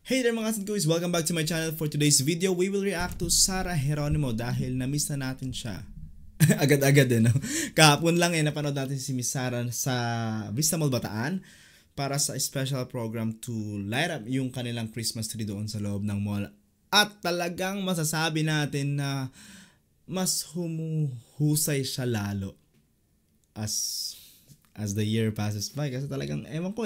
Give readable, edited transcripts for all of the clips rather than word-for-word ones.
Hey there mga guys, welcome back to my channel. For today's video, we will react to Sarah Geronimo dahil na-miss na natin siya. Agad-agad no? Kahapon lang napanood natin si Miss Sarah sa Vista Mall Bataan para sa special program to light up yung kanilang Christmas tree doon sa loob ng mall. At talagang masasabi natin na mas humuhusay siya lalo as the year passes by, kasi talagang ewan ko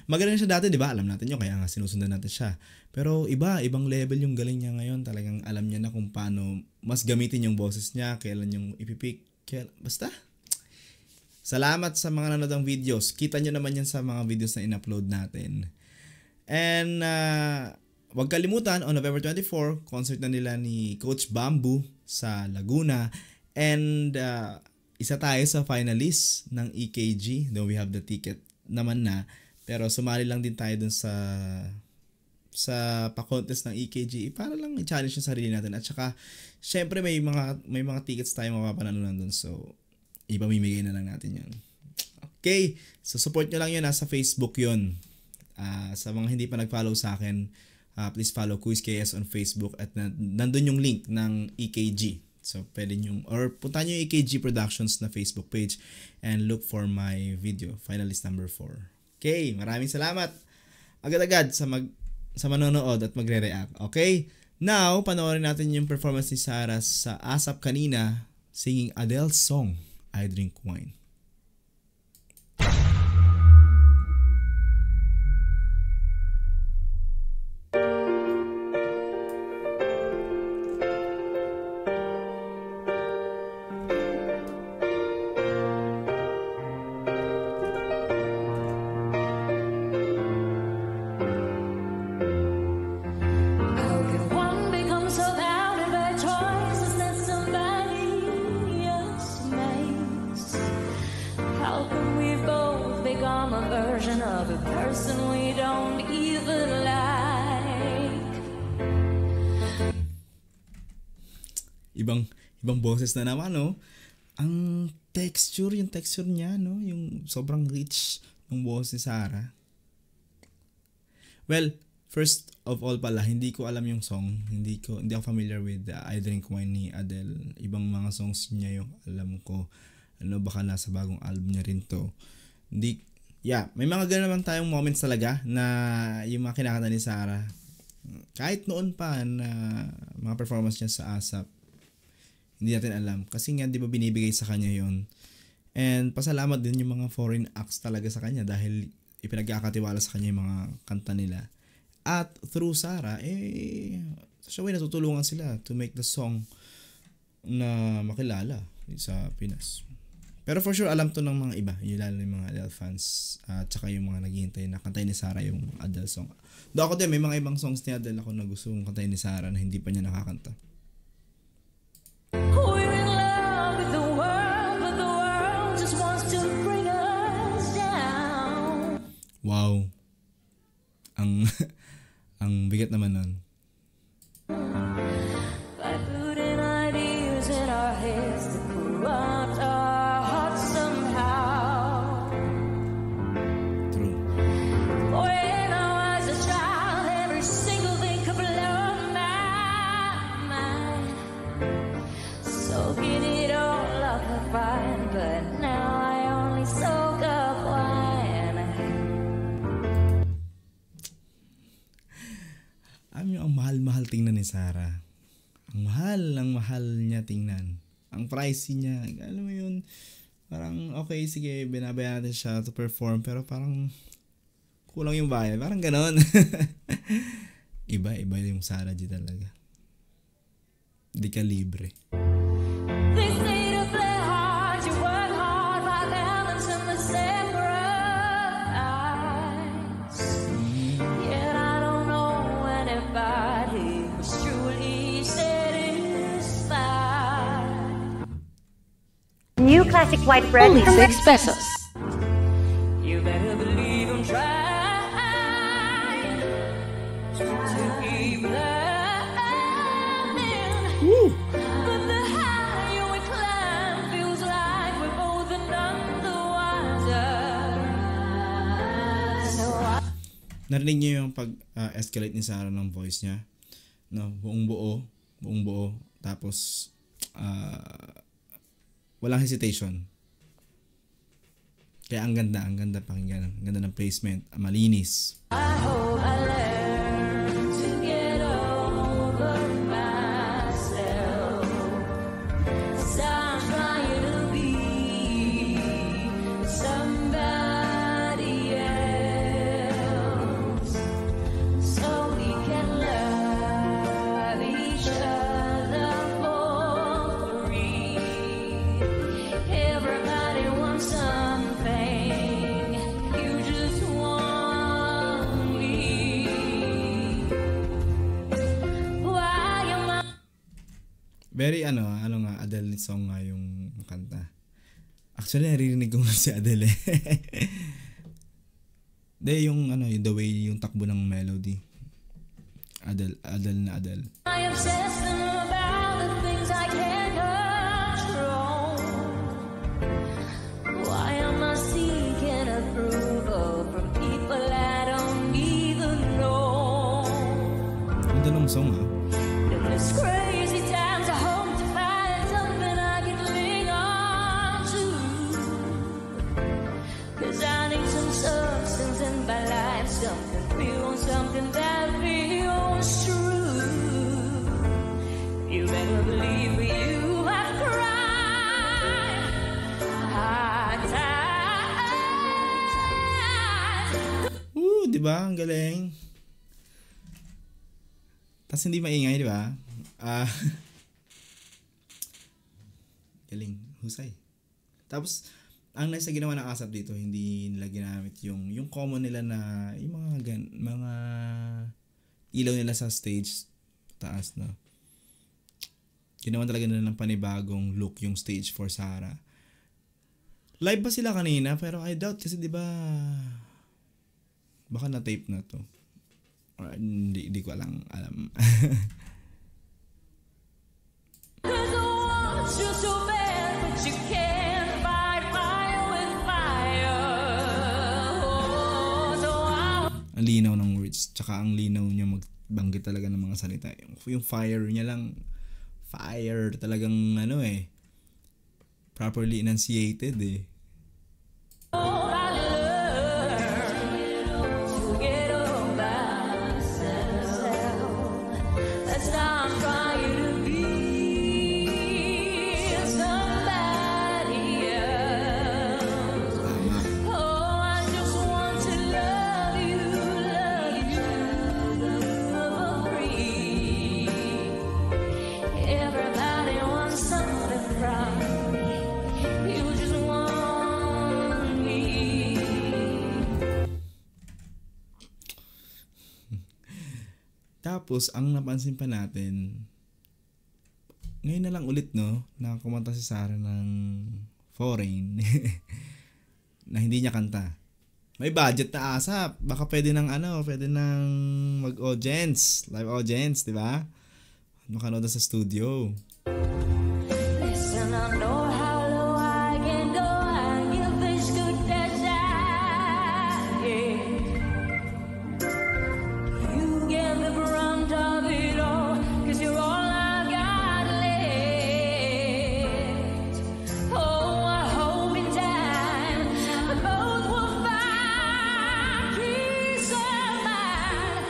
magaling siya dati, di ba? Alam natin yun, kaya nga sinusundan natin siya. Pero ibang level yung galing niya ngayon. Talagang alam niya na kung paano mas gamitin yung boses niya, kailan yung ipipick, basta. Salamat sa mga nanonood ng videos. Kita nyo naman yan sa mga videos na in-upload natin. And wag kalimutan, on November 24, concert na nila ni Coach Bamboo sa Laguna. And isa tayo sa finalist ng EKG, though we have the ticket naman na, pero sumali lang din tayo dun sa pa-contest ng EKG para lang i-challenge yung sarili natin. At saka syempre may mga tickets tayo mapapanalunan dun, so ipamimigay na lang natin yun. Okay, so support nyo lang yun, nasa Facebook yun. Sa mga hindi pa nag-follow sa akin, please follow QuizKS on Facebook at nandun yung link ng EKG. So, pwede nyo, or punta nyo yung EKG Productions na Facebook page and look for my video, finalist number 4. Okay, maraming salamat agad-agad sa manonood at magre-react. Okay, now, panoorin natin yung performance ni Sarah sa ASAP kanina, singing Adele's song, I Drink Wine. A version of a person we don't even like. Ibang boses na naman, no? Ang yung texture niya, no? Yung sobrang rich ng boses ni Sarah. Well, first of all pala, hindi ko alam yung song. Hindi ako familiar with I Drink Wine ni Adele. Ibang mga songs niya yung alam ko. Baka nasa bagong album niya rin to. May mga gano'n naman tayong moments talaga na yung mga kinakanta ni Sarah. Kahit noon pa na mga performance niya sa ASAP, hindi natin alam. Kasi nga, di ba binibigay sa kanya yon. And pasalamat din yung mga foreign acts talaga sa kanya dahil ipinagkakatiwala sa kanya yung mga kanta nila. At through Sarah, sa show natutulungan sila to make the song na makilala sa Pinas. Pero for sure, alam to ng mga iba, lalo yung mga Adele fans, at saka yung mga naghihintay na kantayin ni Sarah yung Adele song. Do ako din, may mga ibang songs ni Adele ako na gusto kong kantayin ni Sarah na hindi pa niya nakakanta. We're in love with the world, but the world just wants to bring us down. Wow. Ang bigat naman nun. By putting ideas in our heads to corrupt our hearts somehow. True. When I was a child, every single thing could blow my mind. Soaking it all up like fine, but now I only soak up wine. Ang mahal-mahal tingnan ni Sarah. Ang mahal niya tingnan. Ang pricey niya. Alam mo yun, parang okay, sige, binabayaran natin siya to perform, pero parang kulang yung bayad. Parang ganon. Iba yung Sarah G talaga. Di ka libre. They say to play hard, you work hard, my balance in the same price. Yet I don't know anybody who's truly satisfied. New classic white bread. Only 6 pesos. You better believe I'm trying to keep learning. But the higher we climb feels like we're both none the wiser. So narinig niyo yung pag-escalate ni Sarah ng voice niya, no, buong buo, tapos walang hesitation. Kaya ang ganda pakinggan, ang ganda ng placement, malinis. I hope I learn to get over myself. 'Cause I'm trying to be somebody else, so we can love each other for free. Everybody wants something, you just want me. Why am I Very nga, Adele song nga yung kanta. Actually, naririnig ko nga si Adele eh. Yung the way yung takbo ng melody. Adele. obsessed about the things I can't control? Why am I seeking approval from people I don't even know? Ganda ng song ha. In this crazy times, I hope to find something I can cling on to. 'Cause I need some substance in my life, something real, something that feels true. You better believe you have cried hard times. Di ba? Ang galing. Tapos hindi maingay, di ba? Galing. Husay. Tapos, ang nice na ginawa ng ASAP dito, hindi nila ginamit yung common nila na yung mga ilaw nila sa stage taas, no? Ginawa talaga nila ng panibagong look yung stage for Sarah. Live ba sila kanina? Pero I doubt kasi di ba baka na-tape na to. Or, hindi ko alam. 'Cause I want you so bad, but you can't fight fire with fire. Oh, so Ang linaw ng words, tsaka ang linaw niya magbanggit talaga ng mga salita. Yung fire niya lang, fire talagang properly enunciated eh. I learned to get over myself. That's how I'm trying to be somebody else. Tama. Oh, I just want to love you for free. Everybody wants something from me. You just want me. Tapos, ang napansin pa natin, ngayon na lang ulit, no, na kumanta si Sarah ng foreign na hindi niya kanta. May budget na ASAP. Baka pwede ng mag-audience, live audience, di ba? Makanood sa studio. Listen, I know how low I can go. I give as good as I get. You get the brunt of it all, 'cause you're all I got left. Oh, I hope in time we both will find peace of mind.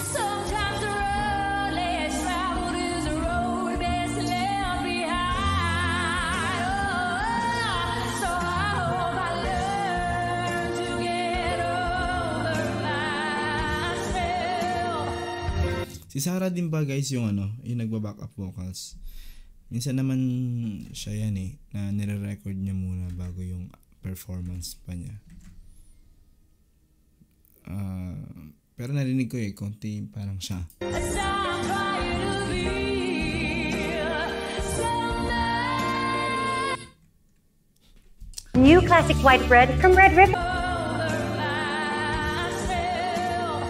Sometimes the road less traveled is the road best left behind. Oh, so I hope I learn to get over myself. Si Sarah din ba guys yung yung nagba-back up vocals. Minsan naman siya yan na nire-record niya muna bago yung performance pa niya. Pero narinig ko konti parang siya. As I'm trying to be somebody New classic white bread from Red Ribbon. over myself.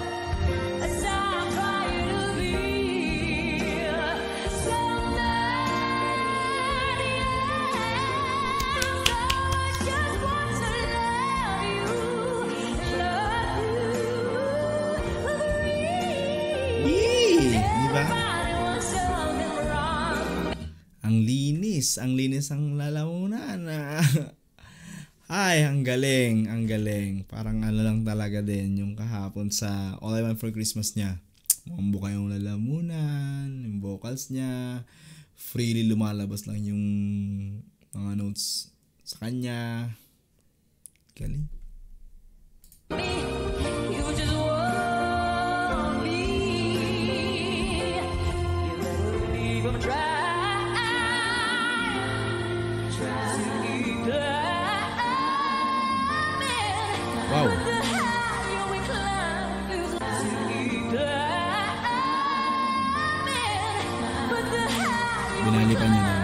As I'm trying to be somebody else. So I just want to love you ang linis ang lalamunan. Ay, ang galing, ang galing. Parang ano lang talaga din yung kahapon sa All I Want for Christmas niya. Mambo yung lalamunan, yung vocals niya, freely lumalabas lang yung mga notes sa kanya. Galing. You just want me. You better even try. Wow. Binalikan niya na.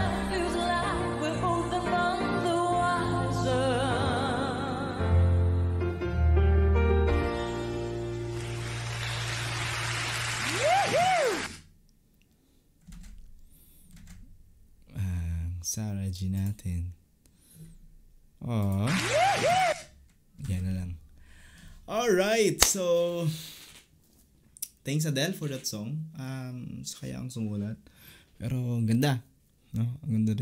Sarah G natin. Aww. Yan na lang. Alright, so thanks Adele for that song. Sa kaya ang sumulat. Pero ang ganda, no? Ang ganda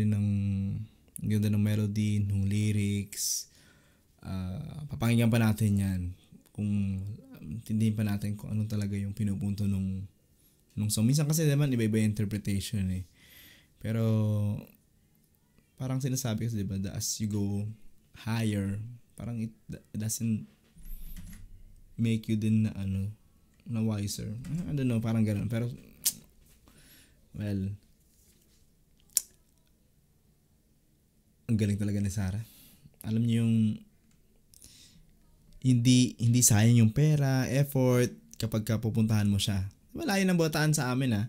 ng melody, ng lyrics. Papakinggan pa natin 'yan. Kung tindihin pa natin kung ano talaga yung pinupunto nung song. Minsan kasi naman iba-iba yung interpretation eh. Pero parang sinasabi kasi 'di ba, as you go higher, parang it doesn't make you din na wiser. I don't know, parang gano'n. Pero well, ang galing talaga ni Sarah. Alam niyo yung hindi sayang yung pera, effort kapag pupuntahan mo siya. Wala yun ang bataan sa amin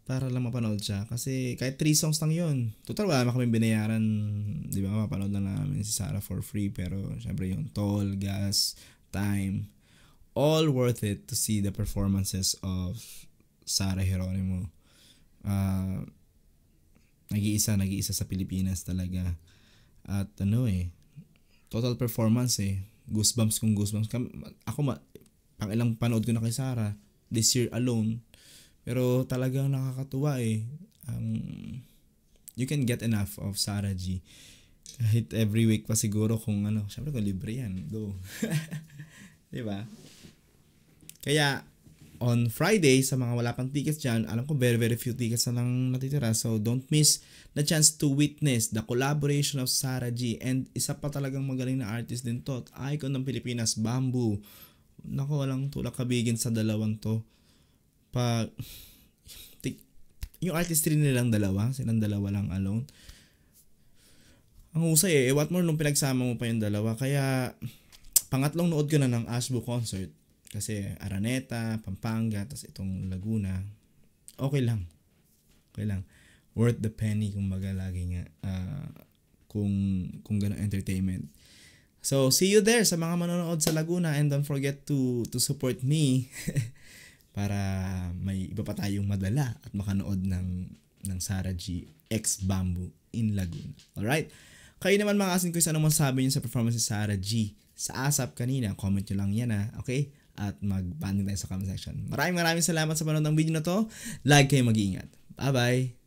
para lang mapanood siya. Kasi kahit 3 songs lang yun. Total wala naman kami binayaran. Di ba, mapanood lang namin si Sarah for free. Pero syempre yung toll, gas, time, all worth it to see the performances of Sarah Geronimo. Nag-iisa sa Pilipinas talaga. At total performance goosebumps. Ako pang ilang panood ko na kay Sarah this year alone. Pero talagang nakakatuwa you can get enough of Sarah G. Kahit every week pa siguro kung syempre kung libre yan, go. Diba? Kaya on Friday, sa mga wala pang tickets dyan, alam ko very very few tickets na lang natitira. So don't miss the chance to witness the collaboration of Sarah G. And isa pa talagang magaling na artist din to. Icon ng Pilipinas, Bamboo. Naku, walang tulak kabigin sa dalawang to. Yung artistry nilang silang dalawa lang alone. Ang husay what more nung pinagsama mo pa yung dalawa. Kaya pangatlong nood ko na ng Ashbo concert. Kasi Araneta, Pampanga, tas itong Laguna. Okay lang. Worth the penny kumbaga lagi nga. Kung ganang entertainment. So see you there sa mga manonood sa Laguna, and don't forget to support me. Para may iba pa tayong madala at makanood ng Sarah G X Bamboo in Laguna. Alright? Kayo naman mga asin ko, anong masasabi nyo sa performance ni Sarah G sa ASAP kanina? Comment nyo lang yan okay? At mag-banding tayo sa comment section. Maraming salamat sa panonood ng video na to. Like kayo, mag-iingat. Bye-bye!